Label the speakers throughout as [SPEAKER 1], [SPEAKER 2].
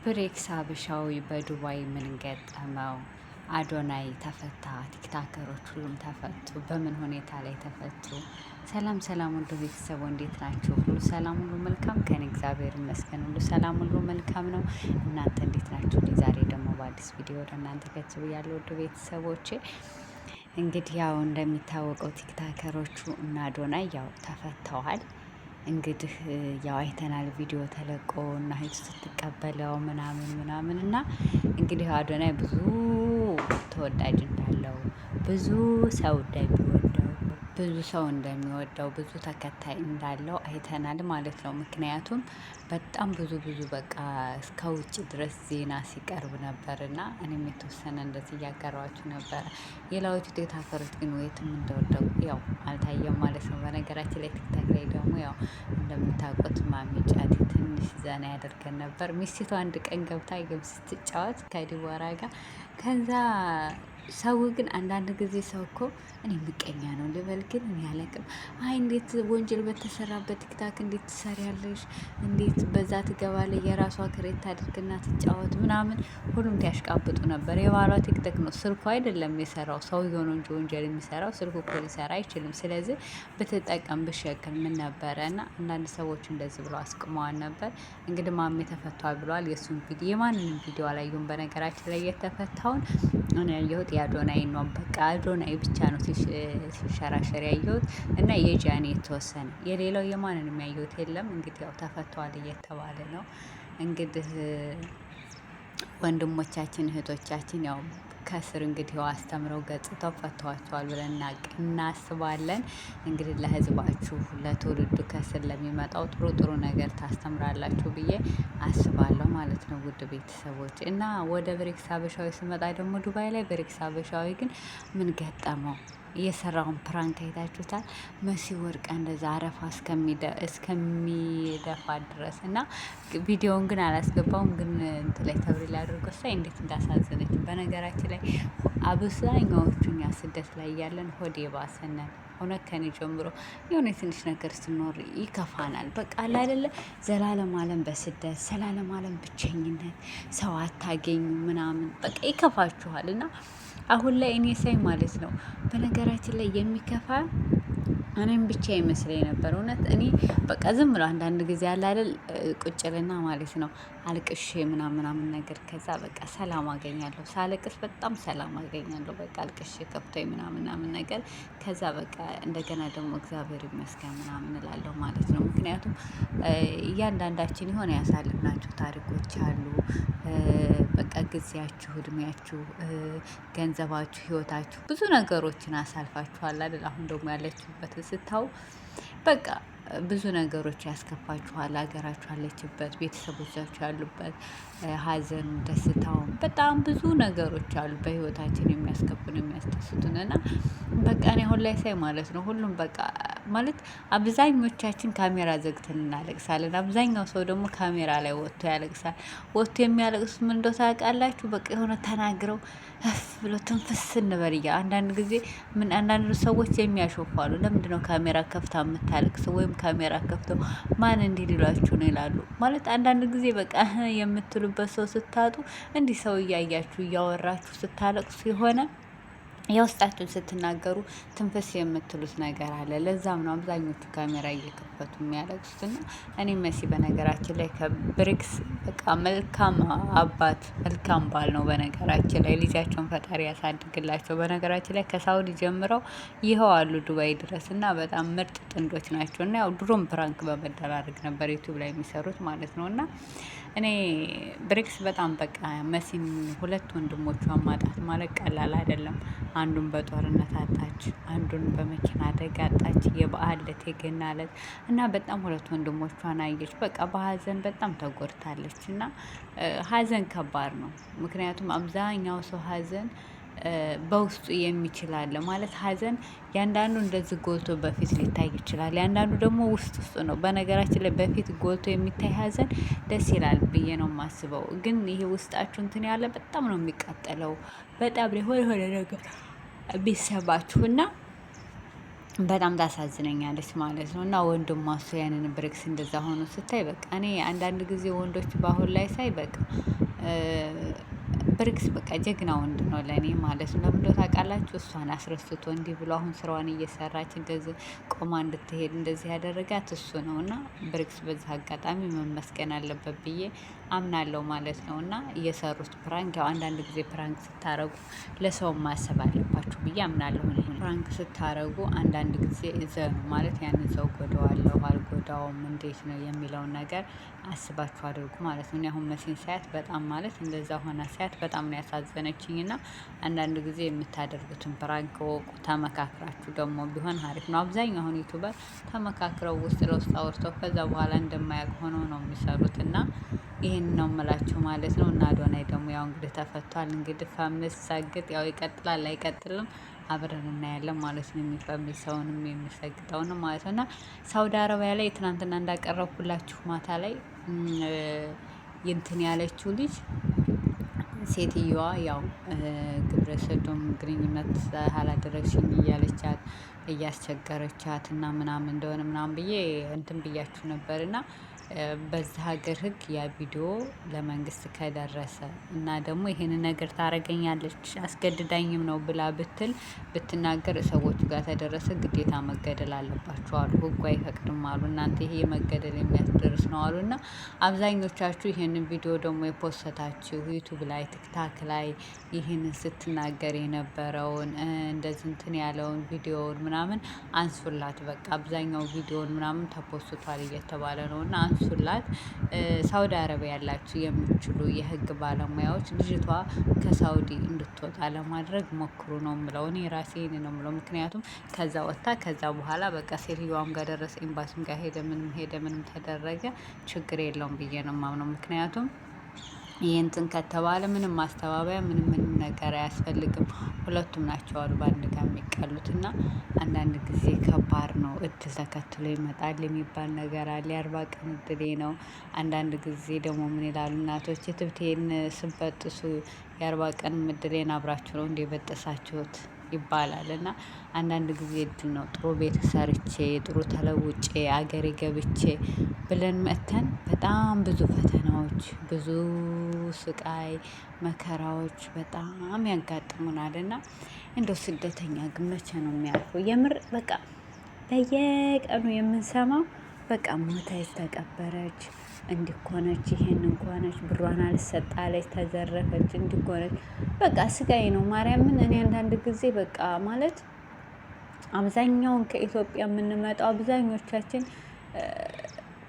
[SPEAKER 1] ብሬክስ ሀበሻዊ በዱባይ ምን ገጠመው? አዶናይ ተፈታ። ቲክታከሮች ሁሉም ተፈቱ። በምን ሁኔታ ላይ ተፈቱ? ሰላም ሰላም፣ ወንድ ቤተሰቡ እንዴት ናቸው? ሁሉ ሰላም፣ ሁሉ መልካም ከኔ እግዚአብሔር ይመስገን። ሁሉ ሰላም፣ ሁሉ መልካም ነው። እናንተ እንዴት ናችሁ? ዛሬ ደግሞ በአዲስ ቪዲዮ ወደ እናንተ ከችብ ያለው ወንድ ቤተሰቦቼ እንግዲህ ያው እንደሚታወቀው ቲክታከሮቹ እና አዶናይ ያው ተፈተዋል። እንግዲህ ያው አይተናል ቪዲዮ ተለቆ እና ሄጅ ስትቀበለው ምናምን እና እንግዲህ አዶናይ ብዙ ተወዳጅ እንዳለው ብዙ ሰው እንደሚወደው ብዙ ተከታይ እንዳለው አይተናል ማለት ነው። ምክንያቱም በጣም ብዙ በቃ እስከ ውጭ ድረስ ዜና ሲቀርብ ነበር እና እኔም የተወሰነ እንደዚህ እያቀረባችሁ ነበረ። ሌላዎቹ ቲክታከሮች ግን የትም እንደወደቁ ያው አልታየም ማለት ነው። በነገራችን ላይ ቲክታክ ላይ ደግሞ ያው እንደምታውቁት ማሚ ጫት ትንሽ ዘና ያደርገን ነበር። ሚስቱ አንድ ቀን ገብታ ጌም ስትጫወት ከዲቦራ ጋር ከዛ ሰው ግን አንዳንድ ጊዜ ሰው እኮ እኔ ምቀኛ ነው ልበል፣ ግን እኔ አላቅም። አይ እንዴት ወንጀል በተሰራበት ቲክታክ እንዴት ትሰሪያለሽ? እንዴት በዛ ትገባለች? የራሷ ክሬት አድርግና ትጫወት ምናምን ሁሉም ያሽቃብጡ ነበር። የባሏ ቲክታክ ነው፣ ስልኩ አይደለም የሰራው። ሰውዬው ነው እንጂ ወንጀል የሚሰራው ስልኩ እኮ ሊሰራ አይችልም። ስለዚህ ብትጠቀም ብሸክል ምን ነበረ? እና አንዳንድ ሰዎች እንደዚህ ብለው አስቅመዋል ነበር። እንግዲህ ማሜ ተፈቷል ብለዋል። የእሱን ቪዲዮ የማንንም ቪዲዮ አላየሁም። በነገራችን ላይ የተፈታውን እኔ ያየሁት የአዶናይ ነው። በቃ አዶናይ ብቻ ነው ሲሸራሸር ያየሁት እና የጃኒ የተወሰነ፣ የሌላው የማንንም ያየሁት የለም። እንግዲህ ያው ተፈቷል እየተባለ ነው። እንግዲህ ወንድሞቻችን እህቶቻችን ያው ከስር እንግዲህ ያው አስተምረው ገጽተው ፈተዋቸዋል ብለን እናስባለን። እንግዲህ ለህዝባችሁ ለትውልዱ ከስር ለሚመጣው ጥሩ ነገር ታስተምራላችሁ ብዬ አስባለሁ ማለት ነው። ውድ ቤተሰቦች እና ወደ ብሬክስ ሀበሻዊ ስመጣ ደግሞ ዱባይ ላይ ብሬክስ ሀበሻዊ ግን ምን ገጠመው? የሰራውን ፕራንክ አይታችሁታል። መሲ ወርቃ እንደዛ አረፋ እስከሚደፋ ድረስ እና ቪዲዮውን ግን አላስገባውም። ግን እንትን ላይ ተብሪል አድርጎ ሳይ እንዴት እንዳሳዘነች። በነገራችን ላይ አብዛኛዎቹ እኛ ስደት ላይ ያለን ሆዴ ባሰነን። እውነት ከኔ ጀምሮ የሆነ ትንሽ ነገር ስኖር ይከፋናል። በቃ አይደለ ዘላለም አለም በስደት ዘላለም አለም ብቸኝነት፣ ሰው አታገኙ ምናምን በቃ ይከፋችኋል። እና አሁን ላይ እኔ ሳይ ማለት ነው በነገራችን ላይ የሚከፋ እኔም ብቻ ይመስለኝ ነበር። እውነት እኔ በቃ ዝም ብሎ አንዳንድ ጊዜ ያለ አይደል ቁጭልና ማለት ነው አልቅሼ ምናምን ነገር ከዛ በቃ ሰላም አገኛለሁ። ሳለቅስ በጣም ሰላም አገኛለሁ። በቃ አልቅሼ ከፍቶኝ ምናምን ነገር ከዛ በቃ እንደገና ደግሞ እግዚአብሔር ይመስገን ምናምን እላለሁ ማለት ነው። ምክንያቱም እያንዳንዳችን የሆነ ያሳልፍናቸው ታሪኮች አሉ። በቃ ጊዜያችሁ፣ እድሜያችሁ፣ ገንዘባችሁ፣ ህይወታችሁ ብዙ ነገሮችን አሳልፋችኋል አይደል? አሁን ደግሞ ያለችሁበትን ስታው በቃ ብዙ ነገሮች ያስከፋችኋል። ሀገራችሁ ያለችበት፣ ቤተሰቦቻችሁ ያሉበት፣ ሀዘን ደስታውን በጣም ብዙ ነገሮች አሉ በህይወታችን የሚያስከፉን የሚያስደስቱን እና በቃ እኔ አሁን ላይ ሳይ ማለት ነው ሁሉም በቃ ማለት አብዛኞቻችን ካሜራ ዘግተን እናለቅሳለን። አብዛኛው ሰው ደግሞ ካሜራ ላይ ወጥቶ ያለቅሳል። ወጥቶ የሚያለቅሱት ምን እንደው ታውቃላችሁ? በቃ የሆነ ተናግረው ብሎ ትንፍስ እንበል እያ አንዳንድ ጊዜ አንዳንድ ሰዎች የሚያሾፋሉ። ለምንድነው ካሜራ ከፍታ የምታለቅሰው? ወይም ካሜራ ከፍተው ማን እንዲህ ሊሏችሁ ነው ይላሉ። ማለት አንዳንድ ጊዜ በቃ የምትሉበት ሰው ስታጡ እንዲህ ሰው እያያችሁ እያወራችሁ ስታለቅሱ የሆነ የውስጣችሁን ስትናገሩ ትንፍስ የምትሉት ነገር አለ። ለዛም ነው አብዛኞቹ ካሜራ እየከፈቱ የሚያለቅሱት። እና እኔ መሲ በነገራችን ላይ ከብሬክስ በቃ መልካም አባት መልካም ባል ነው። በነገራችን ላይ ልጃቸውን ፈጣሪ ያሳድግላቸው። በነገራችን ላይ ከሳውዲ ጀምረው ይኸው አሉ ዱባይ ድረስ እና በጣም ምርጥ ጥንዶች ናቸው። እና ያው ድሮም ፕራንክ በመደራረግ ነበር ዩቲዩብ ላይ የሚሰሩት ማለት ነው። እና እኔ ብሬክስ በጣም በቃ መሲን ሁለት ወንድሞቿን ማጣት ማለት ቀላል አይደለም። አንዱን በጦርነት አጣች፣ አንዱን በመኪና አደጋ አጣች። የበዓል ዕለት የገና ዕለት እና በጣም ሁለት ወንድሞቿን አየች። በቃ በሀዘን በጣም ተጎድታለች። እና ሀዘን ከባድ ነው። ምክንያቱም አብዛኛው ሰው ሀዘን በውስጡ የሚችላለ ማለት ሀዘን ያንዳንዱ እንደዚህ ጎልቶ በፊት ሊታይ ይችላል። ያንዳንዱ ደግሞ ውስጥ ነው። በነገራችን ላይ በፊት ጎልቶ የሚታይ ሀዘን ደስ ይላል ብዬ ነው የማስበው። ግን ይሄ ውስጣችሁ እንትን ያለ በጣም ነው የሚቃጠለው። በጣም የሆነ ነገር ቢሰባችሁና በጣም ታሳዝነኛለች ማለት ነው። እና ወንድሟ እሱ ያንን ብሬክስ እንደዛ ሆኖ ስታይ በቃ እኔ አንዳንድ ጊዜ ወንዶች በአሁን ላይ ሳይ በቃ ብርክስ በቃ ጀግና ወንድ ነው ለእኔ ማለት ነው። ለምንድነው ታውቃላችሁ? እሷን አስረስቶ እንዲህ ብሎ አሁን ስራዋን እየሰራች እንደዚህ ቆማ እንድትሄድ እንደዚህ ያደረጋት እሱ ነው። እና ብርክስ በዚህ አጋጣሚ መመስገን አለበት ብዬ አምናለሁ ማለት ነው። እና እየሰሩት ፕራንክ ያው አንዳንድ ጊዜ ፕራንክ ስታረጉ ለሰው ማሰብ አለባችሁ ብዬ አምናለሁ። ፕራንክ ስታረጉ አንዳንድ ጊዜ እዘኑ ማለት ያንን ሰው ጎዳዋለሁ አልጎዳውም እንዴት ነው የሚለውን ነገር አስባችሁ አድርጉ ማለት ነው። እኔ አሁን መሲን ሳያት በጣም ማለት እንደዛ ሆና ሳያት በጣም ነው ያሳዘነችኝ። እና አንዳንድ ጊዜ የምታደርጉትን ፕራንክ ወቁ፣ ተመካክራችሁ ደግሞ ቢሆን አሪፍ ነው። አብዛኛው አሁን ዩቱበር ተመካክረው ውስጥ ለውስጥ አውርተው ከዛ በኋላ እንደማያውቅ ሆነው ነው የሚሰሩት። እና ይህን ነው የምላችሁ ማለት ነው። እና አዶናይ ደግሞ ያው እንግዲህ ተፈቷል። እንግዲህ ፈምስ ሳግጥ ያው ይቀጥላል አይቀጥልም አብረን እናያለን ማለት ነው። የሚፈምስ ሰውንም የሚሰግጠውን ማለት ነው። እና ሳውዲ አረቢያ ላይ ትናንትና እንዳቀረብኩላችሁ ማታ ላይ እንትን ያለችው ልጅ ሴትየዋ ያው ግብረ ሰዶም ግንኙነት አላደረግሽኝ እያለቻት እያስቸገረቻት እና ምናምን እንደሆነ ምናምን ብዬ እንትን ብያችሁ ነበር። እና በዛ ሀገር ሕግ ያ ቪዲዮ ለመንግስት ከደረሰ እና ደግሞ ይሄንን ነገር ታረገኛለች አስገድዳኝም ነው ብላ ብትናገር ሰዎቹ ጋር ተደረሰ ግዴታ መገደል አለባቸው አሉ። ሕጉ አይፈቅድም አሉ። እናንተ ይሄ መገደል የሚያስደርስ ነው አሉ። እና አብዛኞቻችሁ ይሄንን ቪዲዮ ደግሞ የፖሰታችሁ ዩቱብ ላይ ቲክታክ ላይ ይህንን ስትናገር የነበረውን እንደዚህ እንትን ያለውን ቪዲዮውን ምናምን አንሱላት። በቃ አብዛኛው ቪዲዮውን ምናምን ተፖስቷል እየተባለ ነው። እና አንሱላት። ሳውዲ አረቢያ ያላችሁ የምትችሉ የህግ ባለሙያዎች ልጅቷ ከሳውዲ እንድትወጣ ለማድረግ ሞክሩ ነው የምለው። እኔ ራሴን ነው የምለው። ምክንያቱም ከዛ ወጥታ ከዛ በኋላ በቃ ሴትዮዋም ጋር ደረሰ፣ ኤምባሲም ጋር ሄደ ምንም ተደረገ ችግር የለውም ብዬ ነው የማምነው። ምክንያቱም ይህ እንትን ከተባለ ምንም ማስተባበያ ምንም ነገር አያስፈልግም። ሁለቱም ናቸው አሉ በአንድ ጋር የሚቀሉት። እና አንዳንድ ጊዜ ከባድ ነው። እድል ተከትሎ ይመጣል የሚባል ነገር አለ። የ40 ቀን እድሌ ነው። አንዳንድ ጊዜ ደግሞ ምን ይላሉ እናቶች ትብቴን ስበጥሱ የ40 ቀን እድሌን አብራችሁ ነው እንደ በጠሳችሁት ይባላል። እና አንዳንድ ጊዜ እድል ነው። ጥሩ ቤት ሰርቼ ጥሩ ተለውጬ አገሬ ገብቼ ብለን መጥተን በጣም ብዙ ፈተናዎች፣ ብዙ ስቃይ መከራዎች በጣም ያጋጥሙናል። እና እንደው ስደተኛ ግን መቼ ነው የሚያልፈው? የምር በቃ በየቀኑ የምንሰማው በቃ ሞተች፣ ተቀበረች፣ እንዲኮነች፣ ይሄን እንኳነች፣ ብሯን አልሰጣለች፣ ተዘረፈች፣ እንዲኮነች በቃ ስቃይ ነው። ማርያምን እኔ አንዳንድ ጊዜ በቃ ማለት አብዛኛውን ከኢትዮጵያ የምንመጣው አብዛኞቻችን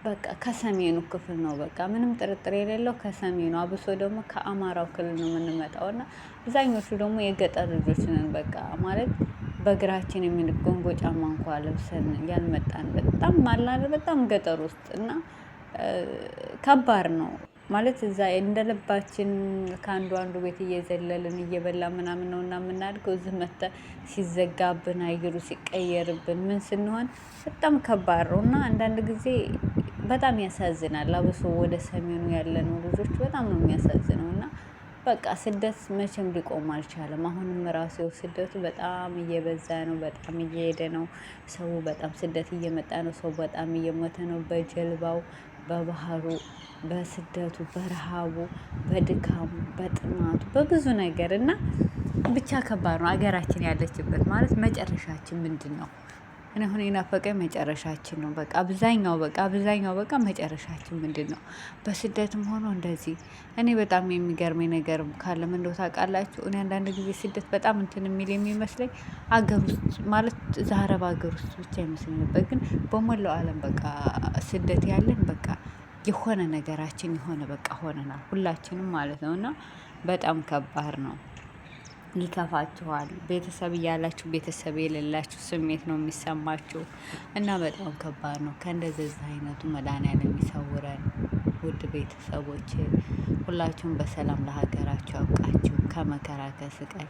[SPEAKER 1] በቃ ከሰሜኑ ክፍል ነው። በቃ ምንም ጥርጥር የሌለው ከሰሜኑ አብሶ ደግሞ ከአማራው ክልል ነው የምንመጣው። እና አብዛኞቹ ደግሞ የገጠር ልጆች ነን። በቃ ማለት በእግራችን ጎንጎ ጫማ እንኳ ለብሰን ያልመጣን በጣም ማላለ በጣም ገጠር ውስጥ እና ከባድ ነው ማለት እዛ እንደ ልባችን ከአንዱ አንዱ ቤት እየዘለልን እየበላ ምናምን ነው እና የምናድገው። እዚህ መተ ሲዘጋብን አየሩ ሲቀየርብን ምን ስንሆን በጣም ከባድ ነው። እና አንዳንድ ጊዜ በጣም ያሳዝናል። አብሶ ወደ ሰሜኑ ያለነው ልጆች በጣም ነው የሚያሳዝነው። እና በቃ ስደት መቼም ሊቆም አልቻለም። አሁንም ራሴው ስደቱ በጣም እየበዛ ነው፣ በጣም እየሄደ ነው። ሰው በጣም ስደት እየመጣ ነው። ሰው በጣም እየሞተ ነው። በጀልባው፣ በባህሩ፣ በስደቱ፣ በረሃቡ፣ በድካሙ፣ በጥማቱ፣ በብዙ ነገር እና ብቻ ከባድ ነው አገራችን ያለችበት ማለት መጨረሻችን ምንድን ነው? እኔ አሁን የናፈቀኝ መጨረሻችን ነው። በቃ አብዛኛው በቃ መጨረሻችን ምንድን ነው? በስደትም ሆኖ እንደዚህ እኔ በጣም የሚገርመኝ ነገር ካለ ምን እንደው ታውቃላችሁ? እኔ አንዳንድ ጊዜ ስደት በጣም እንትን የሚል የሚመስለኝ አገር ውስጥ ማለት እዛ አረብ ሀገር ውስጥ ብቻ ይመስለኝ ነበር። ግን በሞላው ዓለም በቃ ስደት ያለን በቃ የሆነ ነገራችን የሆነ በቃ ሆነናል ሁላችንም ማለት ነው። እና በጣም ከባድ ነው። ይከፋችኋል። ቤተሰብ እያላችሁ ቤተሰብ የሌላችሁ ስሜት ነው የሚሰማችሁ። እና በጣም ከባድ ነው። ከእንደዚህ አይነቱ መድኃኒዓለም ይሰውረን። ውድ ቤተሰቦች ሁላችሁም በሰላም ለሀገራችሁ ያብቃችሁ። ከመከራ ከስቃይ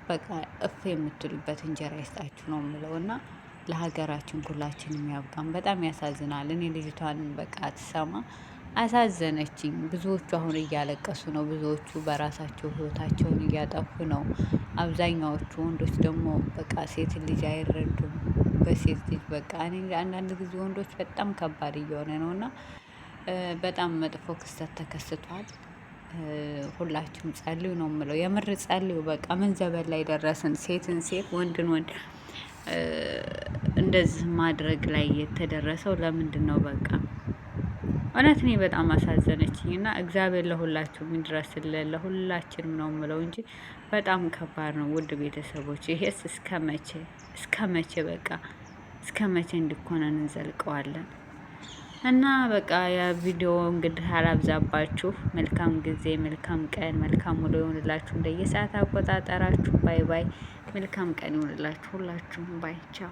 [SPEAKER 1] በቃ እፍ የምትሉበት እንጀራ ይስጣችሁ ነው የምለው። እና ለሀገራችን ሁላችንም ያብቃን። በጣም ያሳዝናል። እኔ ልጅቷን በቃ ትሰማ አሳዘነችኝ። ብዙዎቹ አሁን እያለቀሱ ነው። ብዙዎቹ በራሳቸው ህይወታቸውን እያጠፉ ነው። አብዛኛዎቹ ወንዶች ደግሞ በቃ ሴት ልጅ አይረዱም። በሴት ልጅ በቃ እኔ አንዳንድ ጊዜ ወንዶች በጣም ከባድ እየሆነ ነው እና በጣም መጥፎ ክስተት ተከስቷል። ሁላችሁም ጸልዩ ነው የምለው። የምር ጸልዩ። በቃ ምን ዘበን ላይ ደረስን? ሴትን ሴት ወንድን ወንድ እንደዚህ ማድረግ ላይ የተደረሰው ለምንድን ነው? በቃ እውነት እኔ በጣም አሳዘነችኝ እና እግዚአብሔር ለሁላችሁም ይድረስልን ለሁላችንም ነው የምለው እንጂ በጣም ከባድ ነው። ውድ ቤተሰቦች ይሄስ እስከ መቼ በቃ እስከ መቼ እንዲኮነን እንዘልቀዋለን? እና በቃ የቪዲዮ እንግዲህ አላብዛባችሁ። መልካም ጊዜ፣ መልካም ቀን፣ መልካም ውሎ ይሆንላችሁ እንደየሰዓት አቆጣጠራችሁ። ባይ ባይ። መልካም ቀን ይሆንላችሁ ሁላችሁም። ባይ ቻው።